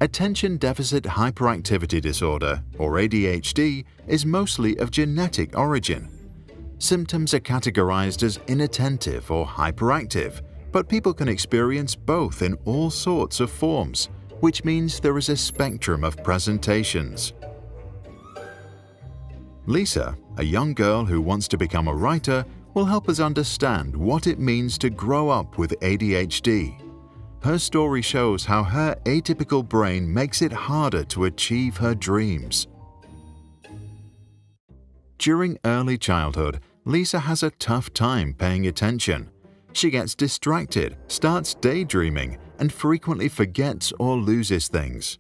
Attention Deficit Hyperactivity Disorder, or ADHD, is mostly of genetic origin. Symptoms are categorized as inattentive or hyperactive, but people can experience both in all sorts of forms, which means there is a spectrum of presentations. Lisa, a young girl who wants to become a writer, will help us understand what it means to grow up with ADHD. Her story shows how her atypical brain makes it harder to achieve her dreams. During early childhood, Lisa has a tough time paying attention. She gets distracted, starts daydreaming, and frequently forgets or loses things.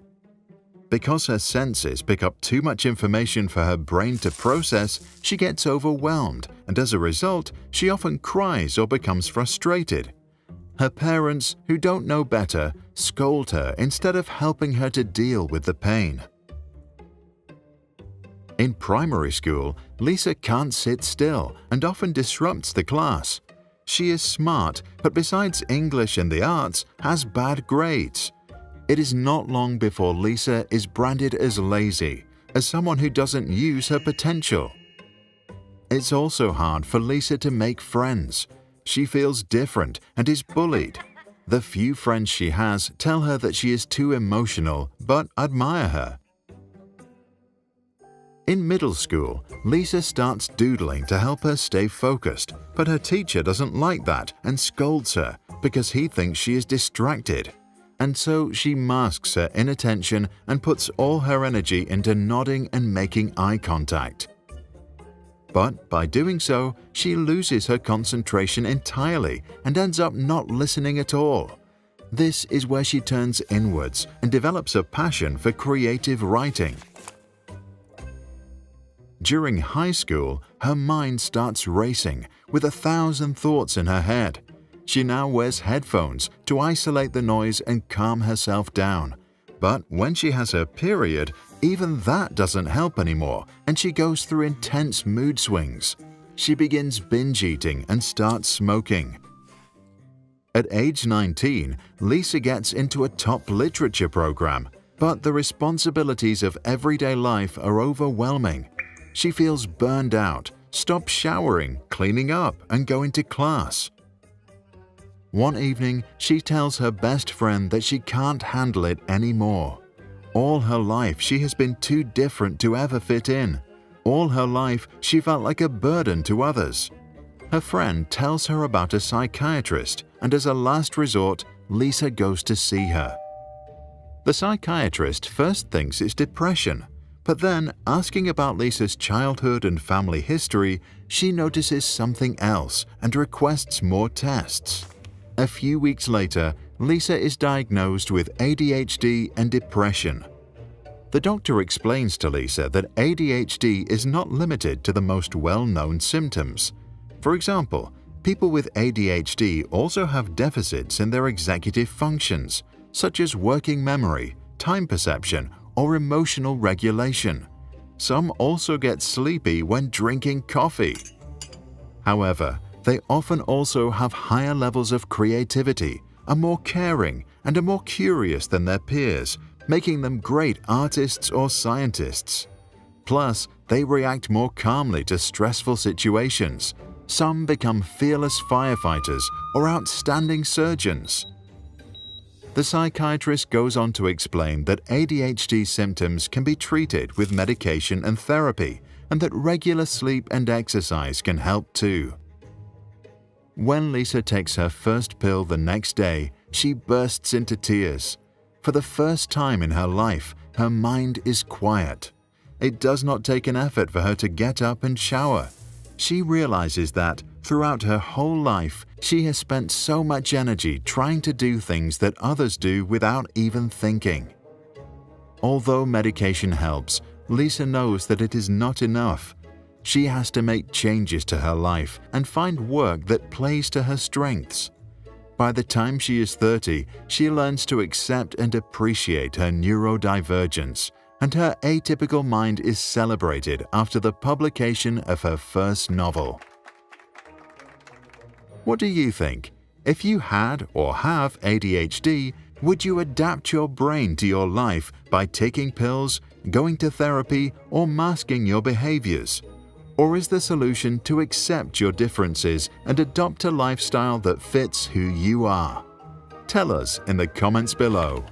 Because her senses pick up too much information for her brain to process, she gets overwhelmed, and as a result, she often cries or becomes frustrated. Her parents, who don't know better, scold her instead of helping her to deal with the pain. In primary school, Lisa can't sit still and often disrupts the class. She is smart, but besides English and the arts, has bad grades. It is not long before Lisa is branded as lazy, as someone who doesn't use her potential. It's also hard for Lisa to make friends. She feels different and is bullied. The few friends she has tell her that she is too emotional, but admire her. In middle school, Lisa starts doodling to help her stay focused, but her teacher doesn't like that and scolds her because he thinks she is distracted. And so she masks her inattention and puts all her energy into nodding and making eye contact. But by doing so, she loses her concentration entirely and ends up not listening at all. This is where she turns inwards and develops a passion for creative writing. During high school, her mind starts racing with 1,000 thoughts in her head. She now wears headphones to isolate the noise and calm herself down. But when she has her period, even that doesn't help anymore, and she goes through intense mood swings. She begins binge eating and starts smoking. At age 19, Lisa gets into a top literature program, but the responsibilities of everyday life are overwhelming. She feels burned out, stops showering, cleaning up, and going to class. One evening, she tells her best friend that she can't handle it anymore. All her life, she has been too different to ever fit in. All her life, she felt like a burden to others. Her friend tells her about a psychiatrist, and as a last resort, Lisa goes to see her. The psychiatrist first thinks it's depression, but then, asking about Lisa's childhood and family history, she notices something else and requests more tests. A few weeks later, Lisa is diagnosed with ADHD and depression. The doctor explains to Lisa that ADHD is not limited to the most well-known symptoms. For example, people with ADHD also have deficits in their executive functions, such as working memory, time perception, or emotional regulation. Some also get sleepy when drinking coffee. However, they often also have higher levels of creativity, are more caring, and are more curious than their peers, making them great artists or scientists. Plus, they react more calmly to stressful situations. Some become fearless firefighters or outstanding surgeons. The psychiatrist goes on to explain that ADHD symptoms can be treated with medication and therapy, and that regular sleep and exercise can help too. When Lisa takes her first pill the next day, she bursts into tears. For the first time in her life, her mind is quiet. It does not take an effort for her to get up and shower. She realizes that, throughout her whole life, she has spent so much energy trying to do things that others do without even thinking. Although medication helps, Lisa knows that it is not enough. She has to make changes to her life and find work that plays to her strengths. By the time she is 30, she learns to accept and appreciate her neurodivergence, and her atypical mind is celebrated after the publication of her first novel. What do you think? If you had or have ADHD, Would you adapt your brain to your life by taking pills, going to therapy, or masking your behaviors? Or is the solution to accept your differences and adopt a lifestyle that fits who you are? Tell us in the comments below.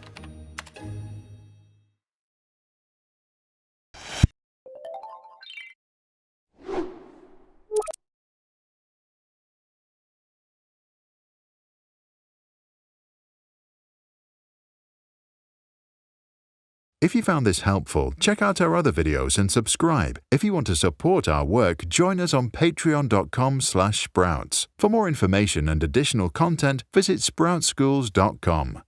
If you found this helpful, check out our other videos and subscribe. If you want to support our work, join us on patreon.com/sprouts. For more information and additional content, visit sproutschools.com.